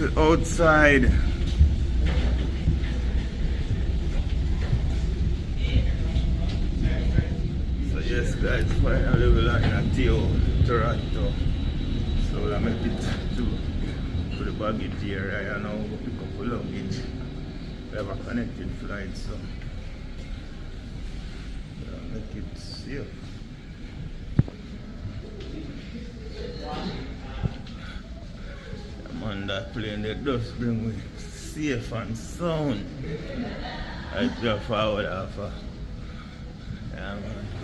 still outside. So yes guys, finally we're in Toronto. So we'll make it to the baggage area and now we'll pick up the luggage. We have a connected flight, so we'll make it safe. Man, that plane that does bring me safe and sound. I go forward after. Yeah man.